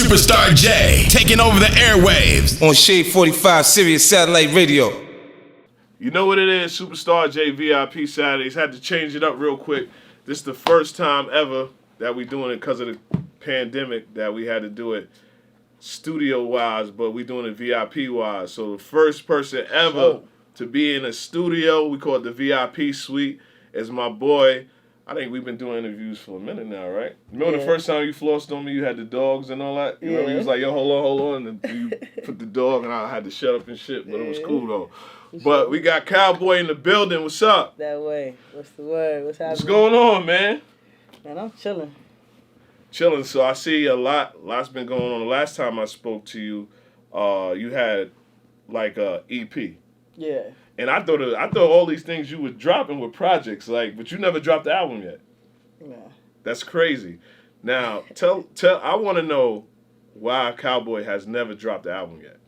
Superstar J, taking over the airwaves. On Shade 45 Sirius Satellite Radio. You know what it is, Superstar J VIP Saturdays. Had to change it up real quick. This is the first time ever that we doing it because of the pandemic that we had to do it studio-wise, but we doing it VIP-wise. So the first person ever to be in a studio, we call it the VIP suite, is my boy. I think we've been doing interviews for a minute now, right? Remember the first time you flossed on me, you had the dogs and all that? You remember? You was like, yo, hold on. And you put the dog, and I had to shut up and shit, but it was cool, though. But we got Calboy in the building. What's up? That way. What's the word? What's happening? What's going on, man? Man, I'm chilling. Chilling. So I see lot's been going on. The last time I spoke to you, you had like a EP. Yeah. And I thought all these things you were dropping were projects, like, but you never dropped the album yet. Yeah. That's crazy. Now, tell. I want to know why Calboy has never dropped the album yet.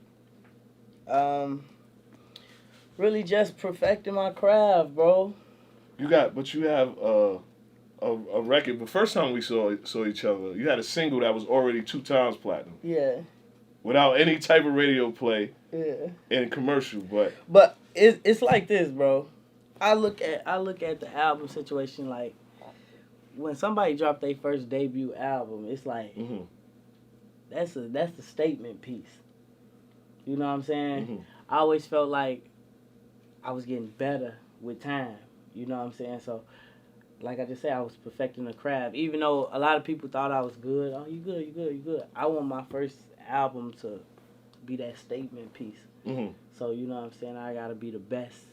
Really just perfecting my craft, bro. You have a record. The first time we saw each other, you had a single that was already 2 times platinum. Yeah. Without any type of radio play. Yeah. And commercial, but it's like this, bro. I look at the album situation like when somebody dropped their first debut album, it's like that's the statement piece. You know what I'm saying? Mm-hmm. I always felt like I was getting better with time. You know what I'm saying? So, like I just said, I was perfecting the craft. Even though a lot of people thought I was good. Oh, you good. I want my first album to be that statement piece. Mm-hmm. So, you know what I'm saying? I got to be the best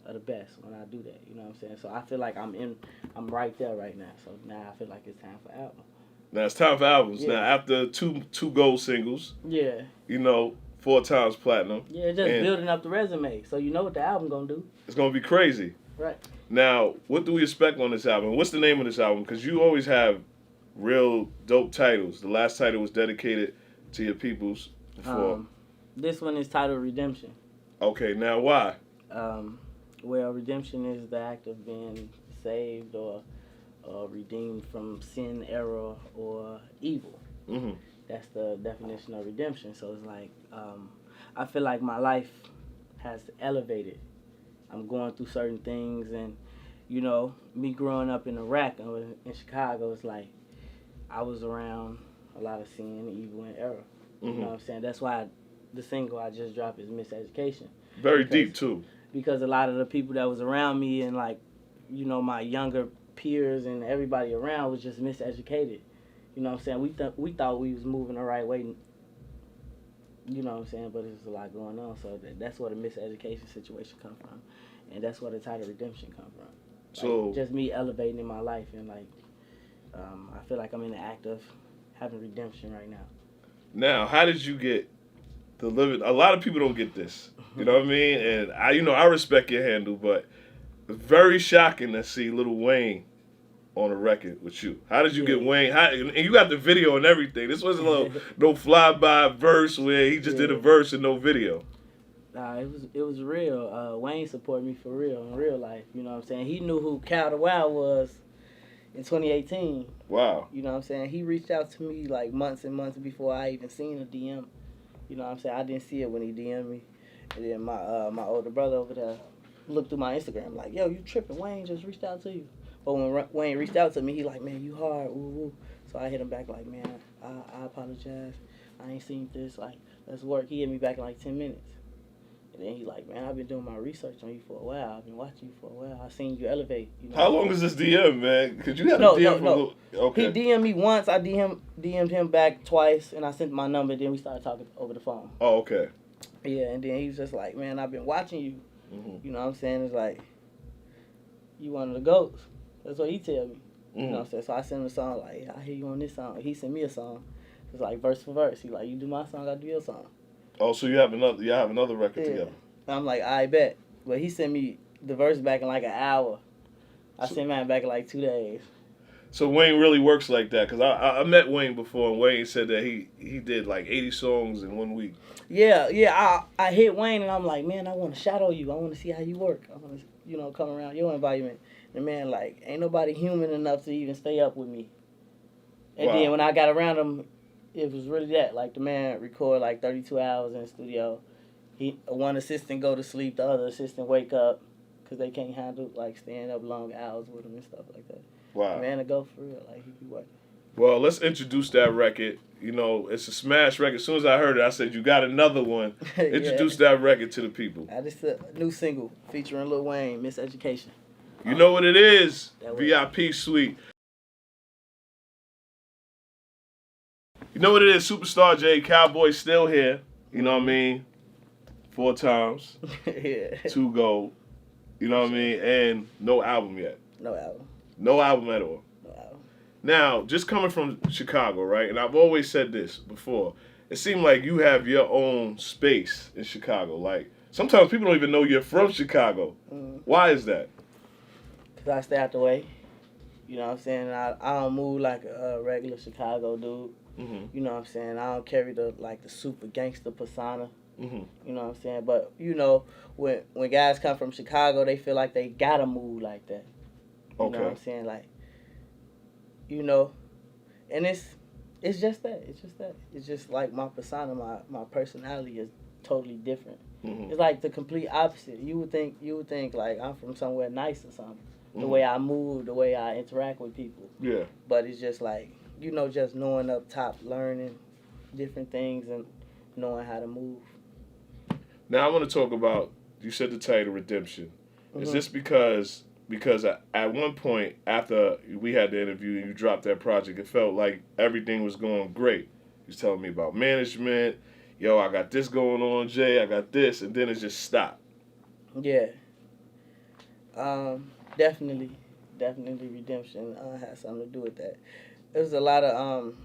of the best when I do that. You know what I'm saying? So, I feel like I'm right there right now. So, now I feel like it's time for album. Now, it's time for albums. Yeah. Now, after two gold singles, yeah, 4 times platinum. Yeah, just building up the resume. So, you know what the album going to do. It's going to be crazy. Right. Now, what do we expect on this album? What's the name of this album? Because you always have real dope titles. The last title was dedicated to your peoples before. This one is titled Redemption. Okay, now why? Well, redemption is the act of being saved or redeemed from sin, error, or evil. Mm-hmm. That's the definition of redemption. So it's like, I feel like my life has elevated. I'm going through certain things, and, me growing up in Iraq or in Chicago, it's like I was around a lot of sin, evil, and error. Mm-hmm. You know what I'm saying? That's why the single I just dropped is Miseducation. Very deep, too. Because a lot of the people that was around me and, my younger peers and everybody around was just miseducated. You know what I'm saying? We thought we was moving the right way. You know what I'm saying? But there's a lot going on. So that's where the miseducation situation come from. And that's where the title Redemption come from. So just me elevating in my life and, I feel like I'm in the act of having redemption right now. Now, how did you get the living? A lot of people don't get this. You know what I mean? And I respect your handle, but it's very shocking to see Lil Wayne on a record with you. How did you get Wayne? And you got the video and everything. This wasn't no fly-by verse where he just did a verse and no video. Nah, it was real. Wayne supported me for real in real life. You know what I'm saying? He knew who Cal the Wild was in 2018. Wow. You know what I'm saying? He reached out to me months and months before I even seen a DM. You know what I'm saying? I didn't see it when he DM'd me. And then my older brother over there looked through my Instagram like, yo, you tripping. Wayne just reached out to you. But when Wayne reached out to me, he like, man, you hard. Ooh, ooh. So I hit him back like, man, I apologize. I ain't seen this. Let's work. He hit me back in 10 minutes. And then he like, man, I've been doing my research on you for a while. I've been watching you for a while. I seen you elevate. How long is this DM, man? Because you had a DM from Lil... Okay. He DM'd me once. I DM'd him back twice, and I sent my number. Then we started talking over the phone. Oh, okay. Yeah, and then he was just like, man, I've been watching you. Mm-hmm. You know what I'm saying? It's like, you one of the GOATs. That's what he tell me. Mm-hmm. You know what I'm saying? So I sent him a song, like, I hear you on this song. He sent me a song. It's like verse for verse. He like, you do my song, I do your song. Oh, so you have another record together. I'm like, I bet. But he sent me the verse back in an hour. I sent mine back in 2 days. So Wayne really works like that, because I met Wayne before, and Wayne said that he did 80 songs in 1 week. Yeah. I hit Wayne, and I'm like, man, I want to shadow you. I want to see how you work. I want to, come around your environment. And man, ain't nobody human enough to even stay up with me. And then when I got around him, it was really that. Like the man record like 32 hours in the studio. One assistant go to sleep, the other assistant wake up because they can't handle like staying up long hours with him and stuff like that. Wow. The man to go for real, like he be working. Well, let's introduce that record. You know, it's a smash record. As soon as I heard it, I said, you got another one. Introduce that record to the people. This is a new single featuring Lil Wayne, Miseducation. You know what it is? That way. VipSuite. You know what it is? Superstar J, Calboy still here. You know what I mean? 4 times. Yeah. 2 gold. You know what I mean? And no album yet. No album. No album at all. No album. Now, just coming from Chicago, right? And I've always said this before. It seemed like you have your own space in Chicago. Like, sometimes people don't even know you're from Chicago. Mm-hmm. Why is that? Because I stay out the way. You know what I'm saying? I don't move like a regular Chicago dude. Mm-hmm. You know what I'm saying? I don't carry the super gangster persona. Mm-hmm. You know what I'm saying? But, you know, when guys come from Chicago, they feel like they gotta move like that. You know what I'm saying? Like, you know, and it's just that. It's just that. It's just like my persona, my personality is totally different. Mm-hmm. It's like the complete opposite. You would think like I'm from somewhere nice or something. The way I move, the way I interact with people. Yeah. But it's just like, you know, just knowing up top, learning different things and knowing how to move. Now I want to talk about, you said the title Redemption. Is this because at one point after we had the interview and you dropped that project, it felt like everything was going great. You was telling me about management, yo, I got this going on, Jay, I got this, and then it just stopped. Yeah. Definitely Redemption had something to do with that. There was a lot of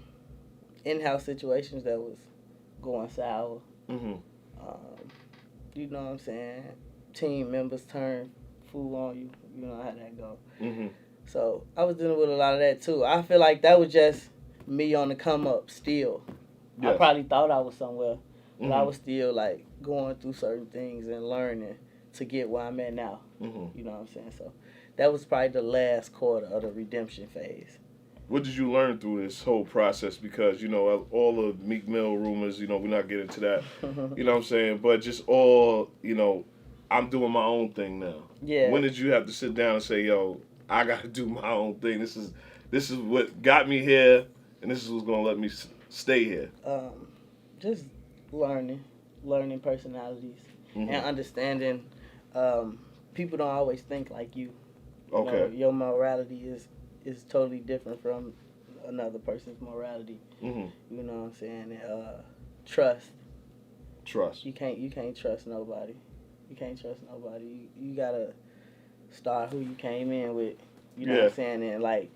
in-house situations that was going sour. Mm-hmm. You know what I'm saying? Team members turn fool on you. You know how that go. Mm-hmm. So I was dealing with a lot of that too. I feel like that was just me on the come up still. Yes. I probably thought I was somewhere, but I was still like going through certain things and learning to get where I'm at now. Mm-hmm. You know what I'm saying? So that was probably the last quarter of the redemption phase. What did you learn through this whole process? Because, you know, all the Meek Mill rumors, you know, we're not getting into that. You know what I'm saying? But just all, you know, I'm doing my own thing now. Yeah. When did you have to sit down and say, yo, I got to do my own thing. This is what got me here, and this is what's going to let me stay here. Just learning personalities and understanding people don't always think like you. You know, your morality is totally different from another person's morality. Mm-hmm. You know what I'm saying? Trust. You can't trust nobody. You can't trust nobody. You gotta start who you came in with. You know what I'm saying? And like,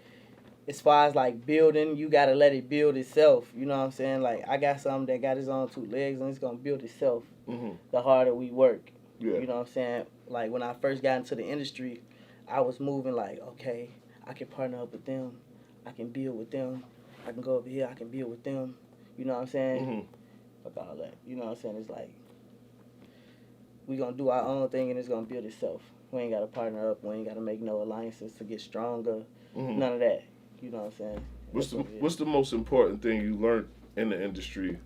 as far as like building, you gotta let it build itself. You know what I'm saying? Like, I got something that got its own 2 legs and it's gonna build itself. Mm-hmm. The harder we work. Yeah. You know what I'm saying? Like, when I first got into the industry, I was moving like, okay, I can partner up with them. I can build with them. I can go over here. I can build with them. You know what I'm saying? Mm-hmm. Fuck all that. You know what I'm saying? It's like, we gonna do our own thing and it's gonna build itself. We ain't gotta partner up. We ain't gotta make no alliances to get stronger. Mm-hmm. None of that. You know what I'm saying? What's the most important thing you learned in the industry?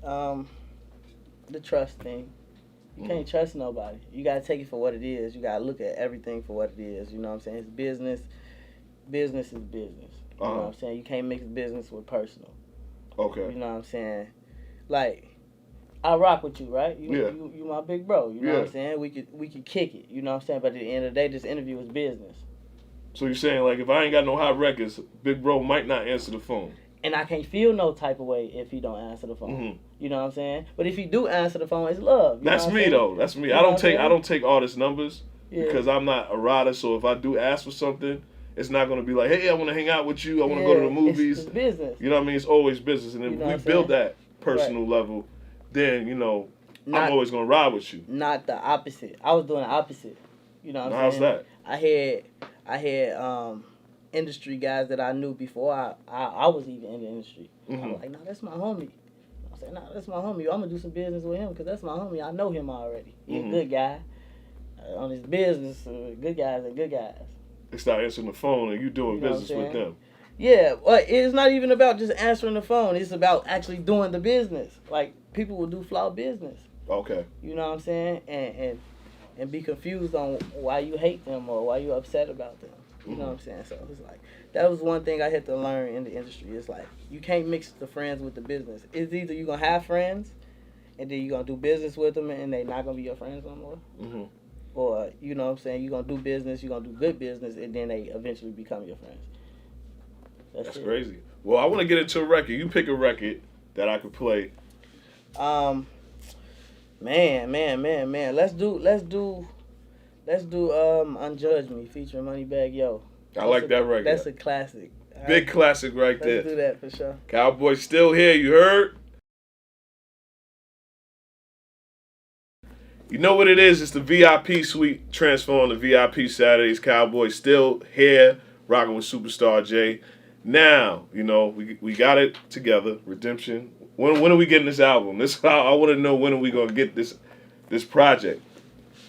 The trust thing. You can't trust nobody. You gotta take it for what it is. You gotta look at everything for what it is. You know what I'm saying? It's business. Business is business. You know what I'm saying? You can't mix business with personal. Okay. You know what I'm saying? Like, I rock with you, right? You my big bro. You know what I'm saying? We could kick it. You know what I'm saying? But at the end of the day, this interview is business. So you're saying, like, if I ain't got no hot records, Big Bro might not answer the phone. And I can't feel no type of way if he don't answer the phone. Mm-hmm. You know what I'm saying? But if he do answer the phone, it's love. That's me though. That's me. I don't take artist numbers because I'm not a rider. So if I do ask for something, it's not gonna be like, hey, I want to hang out with you. I want to go to the movies. It's business. You know what I mean? It's always business. And then we build that personal level, then I'm always gonna ride with you. Not the opposite. I was doing the opposite. You know what I'm saying? How's that? I had industry guys that I knew before I was even in the industry. Mm-hmm. I'm like, nah, that's my homie. I said, nah, that's my homie. I'm gonna do some business with him because that's my homie. I know him already. He's a good guy. On his business, good guys and good guys. They start answering the phone and you doing business with them. Yeah, but it's not even about just answering the phone. It's about actually doing the business. Like, people will do flawed business. Okay. You know what I'm saying? And be confused on why you hate them or why you upset about them. You know what I'm saying? So it's like, that was one thing I had to learn in the industry. It's like, you can't mix the friends with the business. It's either you're going to have friends and then you're going to do business with them and they not going to be your friends no more. Mm-hmm. Or, you know what I'm saying, you're going to do business, you're going to do good business, and then they eventually become your friends. That's crazy. Well, I want to get into a record. You pick a record that I could play. Man. Let's do Unjudge Me featuring Moneybagg Yo. I like that record. That's a classic. Big classic right there. Let's do that for sure. Calboy still here, you heard? You know what it is? It's the VIP suite transfer on the VIP Saturdays. Calboy still here, rocking with Superstar J. Now, you know, we got it together. Redemption. When are we getting this album? I want to know, when are we gonna get this project?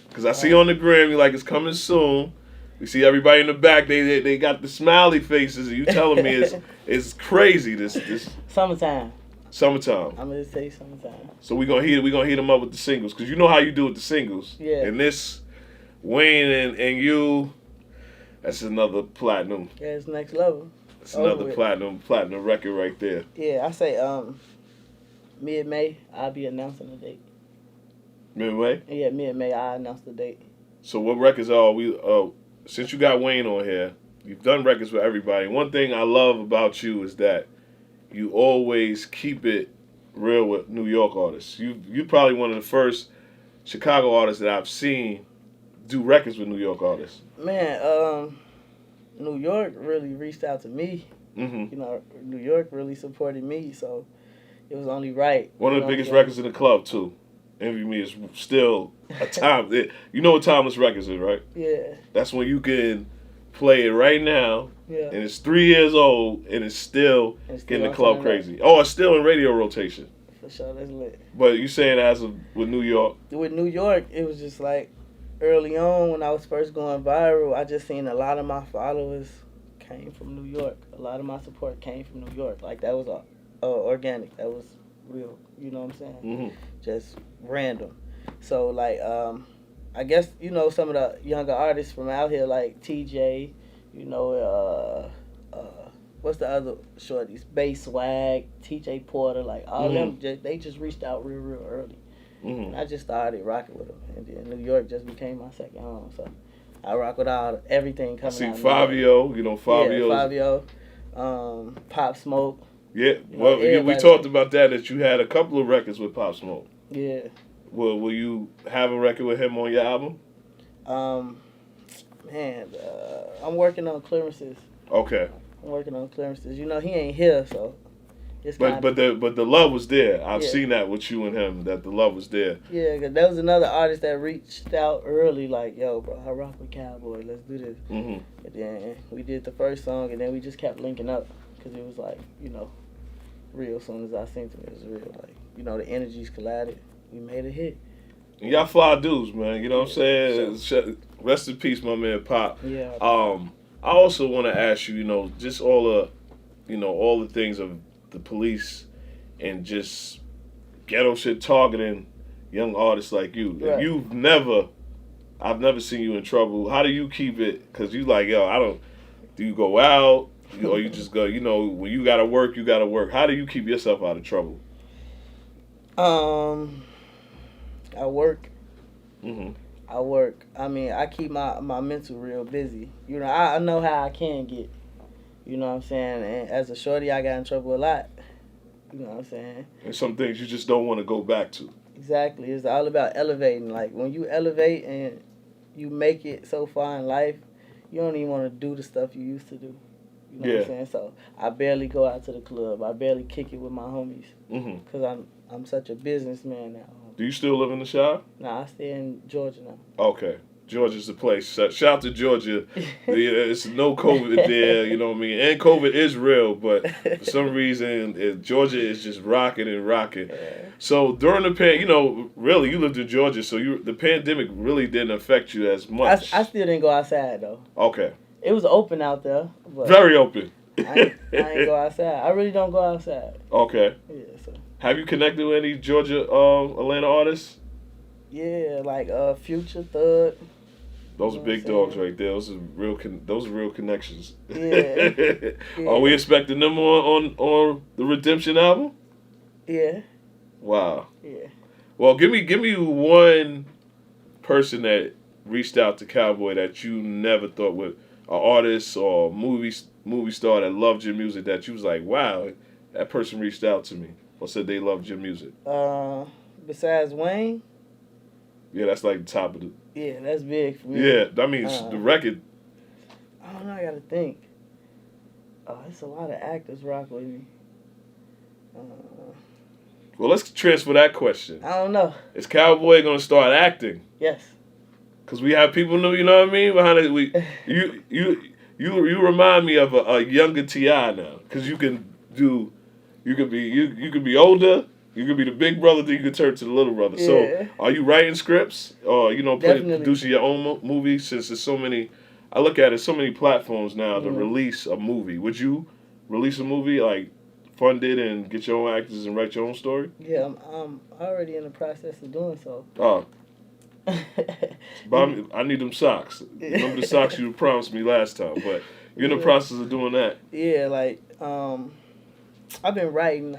Because I see on the gram you like it's coming soon. We see everybody in the back. They got the smiley faces. And you telling me it's crazy. This Summertime. Summertime. I'm gonna say summertime. So we gonna heat them up with the singles, because you know how you do with the singles. Yeah. And this Wayne and you, that's another platinum. Yeah, it's next level. It's another platinum record right there. Yeah, I say mid-May I'll be announcing the date. Mid-May? Yeah, mid-May I announce the date. So what records are we? Since you got Wayne on here, you've done records with everybody. One thing I love about you is that you always keep it real with New York artists. You probably one of the first Chicago artists that I've seen do records with New York artists. Man, New York really reached out to me. Mm-hmm. You know, New York really supported me, so it was only right. One of the biggest records in the club too. Envy Me is still a time. You know what Timeless Records is, right? Yeah. That's when you can play it right now. Yeah. And it's 3 years old and it's still getting the club crazy. Oh, it's still in radio rotation. For sure, that's lit. But you saying with New York? With New York, it was just like early on when I was first going viral, I just seen a lot of my followers came from New York. A lot of my support came from New York. Like, that was organic. That was real. You know what I'm saying? Mm-hmm. Just random. So, like, I guess, you know, some of the younger artists from out here, like TJ, you know, what's the other shorties? Bass Swag, TJ Porter, like, all them, they just reached out real early. Mm-hmm. And I just started rocking with them. And then New York just became my second home. So I rock with everything coming out. I see Fabio, you know, Fabio. Yeah, Fabio, Pop Smoke. Yeah, well, we talked about that you had a couple of records with Pop Smoke. Yeah. Will you have a record with him on your album? Man, I'm working on clearances. Okay. I'm working on clearances. You know, he ain't here, so it's but the love was there. I've seen that with you and him, that the love was there. Yeah, cause that was another artist that reached out early, like, yo, bro, I rock with Calboy, let's do this. Mm-hmm. And then we did the first song, and then we just kept linking up, cause it was like, you know, real. As soon as I seen it, it was real. Like, you know, the energies collided. We made a hit. And y'all fly dudes, man. You know what I'm saying? Rest in peace, my man Pop. Yeah. I also want to ask you, you know, just all the things of the police and just ghetto shit targeting young artists like you. Right. I've never seen you in trouble. How do you keep it? Because you like, yo, do you go out? Or you just go, you know, when you gotta work, you gotta work. How do you keep yourself out of trouble? I work. Mm-hmm. I work. I mean, I keep my mental real busy. You know, I know how I can get. You know what I'm saying? And as a shorty, I got in trouble a lot. You know what I'm saying? And some things you just don't want to go back to. Exactly. It's all about elevating. Like, when you elevate and you make it so far in life, you don't even want to do the stuff you used to do. You know what I'm saying? So I barely go out to the club. I barely kick it with my homies. Because I'm such a businessman now. Do you still live in the Shire? Nah, I stay in Georgia now. Okay. Georgia's the place. Shout out to Georgia. It's no COVID there, you know what I mean? And COVID is real, but for some reason, Georgia is just rocking and rocking. Yeah. So during the you know, really, you lived in Georgia, so the pandemic really didn't affect you as much. I still didn't go outside, though. Okay. It was open out there. But very open. I ain't go outside. I really don't go outside. Okay. Yeah, so. Have you connected with any Georgia, Atlanta artists? Yeah, like Future, Thug. Those You are know big what I'm dogs saying? right there. Those are real connections. Yeah. Are we expecting them on the Redemption album? Yeah. Wow. Yeah. Well, give me one person that reached out to Calboy that you never thought would, an artist or movie star that loved your music that you was like, wow, that person reached out to me or said they loved your music. Besides Wayne. Yeah, that's like the top of the. Yeah, that's big for me. Yeah, I mean the record. I don't know. I gotta think. It's a lot of actors rock with me. Well, let's transfer that question. I don't know. Is Calboy gonna start acting? Yes. Cause we have people know, you know what I mean. Behind it, you remind me of a younger T.I. now. Cause you can be older. You could be the big brother, then you could turn to the little brother. Yeah. So, are you writing scripts or Definitely. producing your own movies? Since there's so many, I look at it so many platforms now to release a movie. Would you release a movie like fund it and get your own actors and write your own story? Yeah, I'm already in the process of doing so. Oh. But I need them socks. Remember the socks you promised me last time, but you're in the process of doing that. Yeah, like I've been writing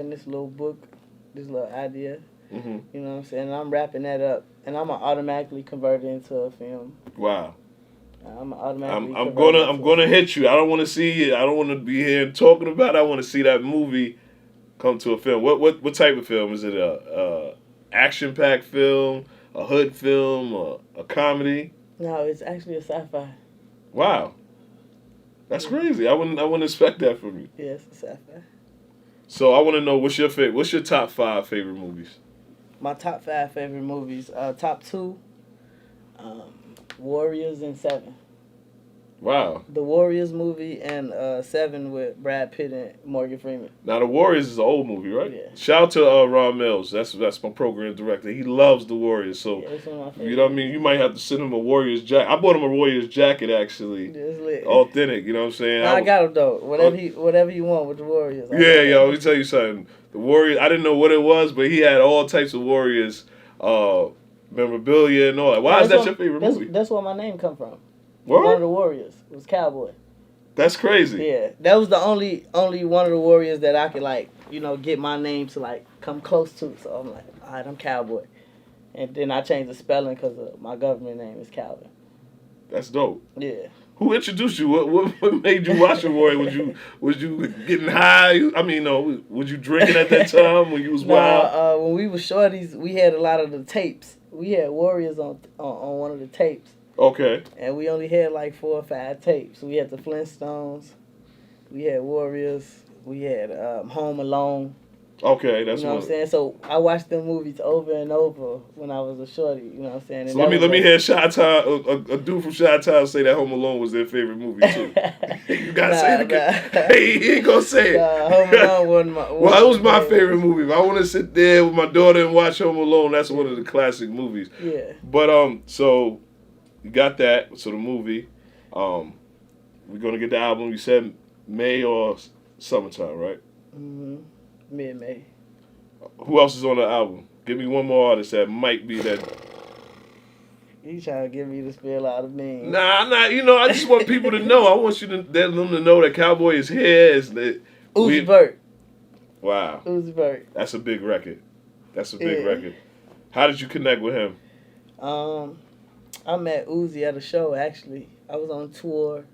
this little book, this little idea. Mm-hmm. You know what I'm saying? And I'm wrapping that up, and I'm gonna automatically convert it into a film. Wow. I'm automatically. I'm gonna hit you. I don't want to see it. I don't want to be here and talking about it. I want to see that movie come to a film. What type of film is it? A action packed film, a hood film, a comedy? No, it's actually a sci-fi. Wow, that's crazy. I wouldn't expect that from you. Yeah, it's a sci-fi. So I want to know what's your top 5 favorite movies? My top 5 favorite movies. Top 2. Warriors and 7. Wow. The Warriors movie and 7 with Brad Pitt and Morgan Freeman. Now, The Warriors is an old movie, right? Yeah. Shout out to Ron Mills. That's my program director. He loves The Warriors. So, yeah, it's one of my favorites. You know what I mean? You might have to send him a Warriors jacket. I bought him a Warriors jacket, actually. It's lit. Authentic, you know what I'm saying? I got him, though. Whatever you want with the Warriors. Yeah, yo, let me tell you something. The Warriors, I didn't know what it was, but he had all types of Warriors memorabilia and all that. Why is that your favorite movie? That's where my name come from. What? One of the Warriors. It was Calboy. That's crazy. Yeah, that was the only one of the Warriors that I could get my name to come close to. So I'm like, all right, I'm Calboy, and then I changed the spelling because my government name is Calvin. That's dope. Yeah. Who introduced you? What made you watch a Warrior? Was you getting high? I mean, no. Was you drinking at that time when you was wild? When we was shorties, we had a lot of the tapes. We had Warriors on one of the tapes. Okay. And we only had 4 or 5 tapes. We had the Flintstones, we had Warriors, we had Home Alone. Okay, that's you know what I'm saying. So I watched them movies over and over when I was a shorty. You know what I'm saying. And so let me hear Chi-Town, a dude from Chi-Town say that Home Alone was their favorite movie too. You gotta say it again. Hey, he ain't gonna say it. Home Alone wasn't my. Well, it was my favorite movie. If I want to sit there with my daughter and watch Home Alone, that's one of the classic movies. Yeah. But so. You got that, so the movie. We're going to get the album. You said May or summertime, right? Mm-hmm. Mid-May. Who else is on the album? Give me one more artist that might be that. You trying to get me to spill out of me? Nah, I'm not. I just want people to know. I want them to know that Calboy is here. Uzi Vert. Wow. Uzi Vert. That's a big record. Record. How did you connect with him? I met Uzi at a show, actually. I was on tour.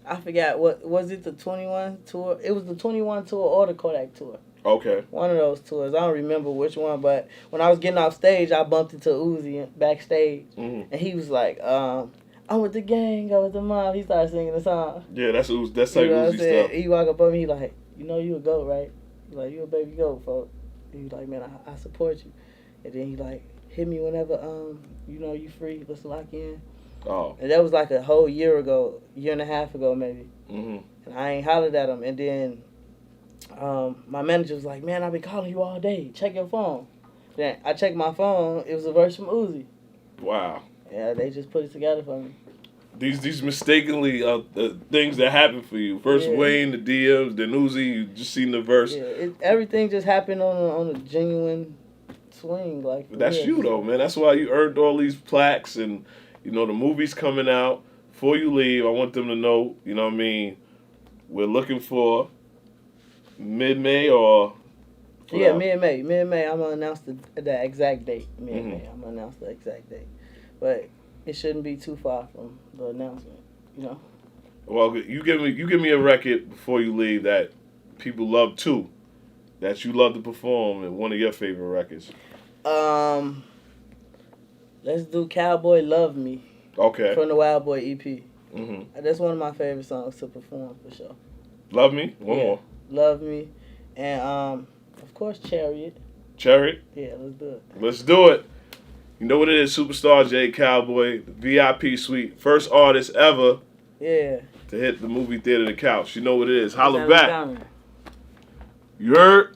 I forgot, was it the 21 tour? It was the 21 tour or the Kodak tour. Okay. One of those tours. I don't remember which one, but when I was getting off stage, I bumped into Uzi backstage. Mm-hmm. And he was like, I'm with the gang, I'm with the mob. He started singing the song. Yeah, that's Uzi. That's like Uzi stuff. He walked up on me, he like, you a goat, right? He like, you a baby goat, folks. He was like, man, I support you. And then he like, hit me whenever you free. Let's lock in. Oh. And that was a whole year and a half ago maybe. Mm-hmm. And I ain't hollered at him. And then my manager was like, man, I've been calling you all day. Check your phone. Then I checked my phone. It was a verse from Uzi. Wow. Yeah, they just put it together for me. these mistakenly things that happen for you. First Wayne, the DMs, then Uzi. You just seen the verse. Yeah, everything just happened on a genuine swing. Like But that's you though, man. That's why you earned all these plaques, and you know the movie's coming out. Before you leave, I want them to know. You know what I mean? We're looking for mid-May or. Yeah, mid-May. Mid-May, I'm gonna announce the exact date. Mid-May, I'm gonna announce the exact date. But it shouldn't be too far from the announcement, you know. Well, you give me a record before you leave that people love too, that you love to perform, and one of your favorite records. Let's do Calboy "Love Me." Okay. From the Wild Boy EP. Mm-hmm. That's one of my favorite songs to perform for sure. Love Me. One more. Love Me, and of course Chariot. Chariot. Yeah, let's do it. Let's do it. You know what it is, Superstar J Calboy, the VIP suite, first artist ever to hit the movie theater, the couch. You know what it is. Holla back. You heard?